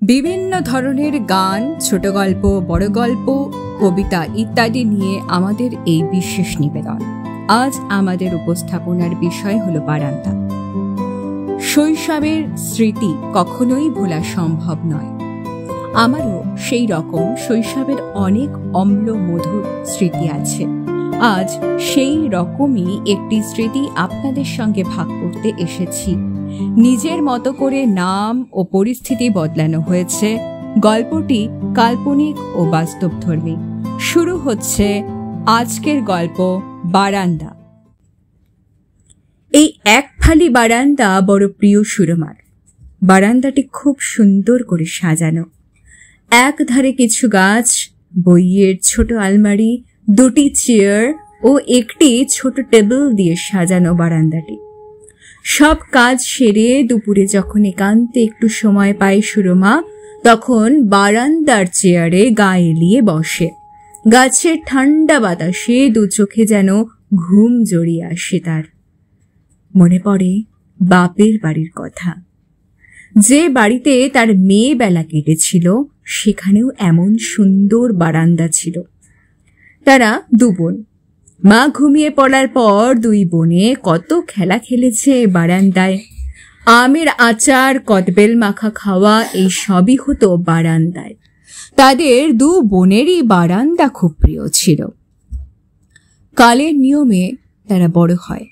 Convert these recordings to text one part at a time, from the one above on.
বিভিন্ন ধরনের গান, ছোট গল্প, বড় গল্প, কবিতা ইত্যাদি নিয়ে আমাদের এই বিশেষ নিবেদন। আজ আমাদের উপস্থাপনার বিষয় হলো বারান্দা। শৈশবের স্মৃতি কখনোই ভোলা সম্ভব নয়। আমারও সেই রকম শৈশবের অনেক অম্ল মধুর স্মৃতি আছে। আজ সেই রকমই একটি স্মৃতি আপনাদের সঙ্গে ভাগ করতে এসেছি। নিজের মতো করে নাম ও পরিস্থিতি বদলানো হয়েছে। গল্পটি কাল্পনিক ও বাস্তবধর্মী। শুরু হচ্ছে আজকের গল্প বারান্দা। এই এক ফালি বারান্দা বড় প্রিয় সুরমার। বারান্দাটি খুব সুন্দর করে সাজানো। এক ধারে কিছু গাছ, বইয়ের ছোট আলমারি, দুটি চেয়ার ও একটি ছোট টেবিল দিয়ে সাজানো বারান্দাটি। সব কাজ সেরে দুপুরে যখন একান্তে একটু সময় পায় সুরমা, তখন বারান্দার চেয়ারে গা এলিয়ে বসে। গাছের ঠান্ডা বাতাসে দু চোখে যেন ঘুম জড়িয়ে আসে তার। মনে পড়ে বাপের বাড়ির কথা। যে বাড়িতে তার মেয়ে বেলা কেটেছিল, সেখানেও এমন সুন্দর বারান্দা ছিল। তারা দু বোন। মা ঘুমিয়ে পড়ার পর দুই বোনে কত খেলা খেলেছে বারান্দায়। আমের আচার, কদবেল মাখা খাওয়া, এই সবই হতো বারান্দায়। তাদের দু বোনেরই বারান্দা খুব প্রিয় ছিল। কালের নিয়মে তারা বড় হয়।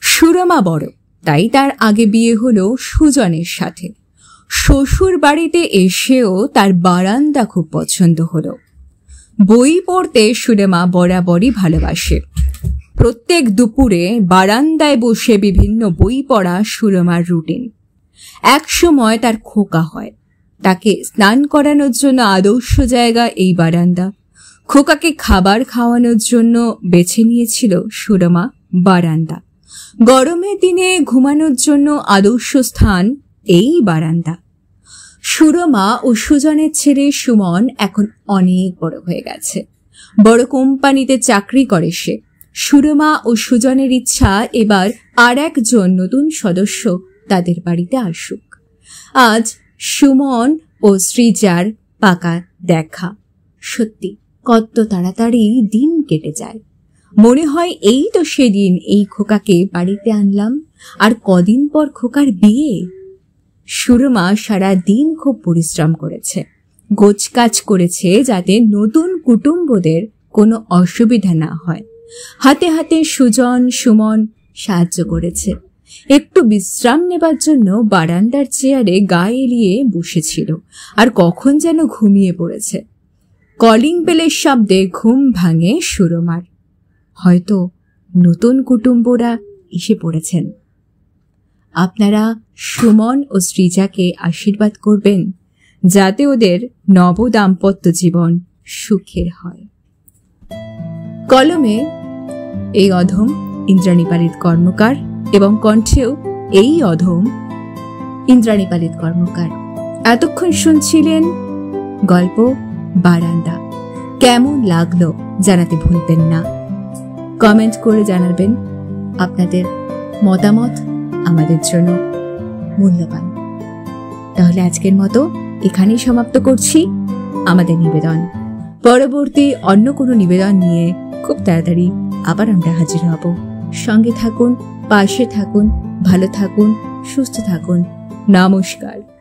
সুরমা বড়, তাই তার আগে বিয়ে হলো সুজনের সাথে। শ্বশুর বাড়িতে এসেও তার বারান্দা খুব পছন্দ হলো। বই পড়তে সুরমা বরাবরই ভালোবাসে। প্রত্যেক দুপুরে বারান্দায় বসে বিভিন্ন বই পড়া সুরমার রুটিন। এক সময় তার খোকা হয়। তাকে স্নান করানোর জন্য আদর্শ জায়গা এই বারান্দা। খোকাকে খাবার খাওয়ানোর জন্য বেছে নিয়েছিল সুরমা বারান্দা। গরমের দিনে ঘুমানোর জন্য আদর্শ স্থান এই বারান্দা। সুরমা ও সুজনের ছেলে সুমন এখন অনেক বড় হয়ে গেছে। বড় কোম্পানিতে চাকরি করে সে। সুরমা ও সুজনের ইচ্ছা এবার আর একজন নতুন সদস্য তাদের বাড়িতে আসুক। আজ সুমন ও সৃজার পাকা দেখা। সত্যি কত তাড়াতাড়ি দিন কেটে যায়। মনে হয় এই তো সেদিন এই খোকাকে বাড়িতে আনলাম, আর কদিন পর খোকার বিয়ে। সুরমা সারা দিন খুব পরিশ্রম করেছে, গোছকাজ করেছে যাতে নতুন কুটুম্বদের কোনো অসুবিধা না হয়। হাতে হাতে সুজন সুমন সাহায্য করেছে। একটু বিশ্রাম নেবার জন্য বারান্দার চেয়ারে গা এলিয়ে বসেছিল, আর কখন যেন ঘুমিয়ে পড়েছে। কলিং বেলের শব্দে ঘুম ভাঙে সুরমার। হয়তো নতুন কুটুম্বরা এসে পড়েছেন। আপনারা সুমন ও সৃজাকে আশীর্বাদ করবেন যাতে ওদের নব দাম্পত্য জীবন সুখের হয়। কলমে এই অধম ইন্দ্রাণী পালিত কর্মকার এবং কণ্ঠেও এই অধম ইন্দ্রাণী পালিত কর্মকার। এতক্ষণ শুনছিলেন গল্প বারান্দা। কেমন লাগলো জানাতে ভুলবেন না। কমেন্ট করে জানাবেন। আপনাদের মতামত আমাদের জন্য মূল্যবান। তাহলে আজকের মতো এখানেই সমাপ্ত করছি আমাদের নিবেদন। পরবর্তী অন্য কোনো নিবেদন নিয়ে খুব তাড়াতাড়ি আবার আমরা হাজির হব। সঙ্গে থাকুন, পাশে থাকুন, ভালো থাকুন, সুস্থ থাকুন। নমস্কার।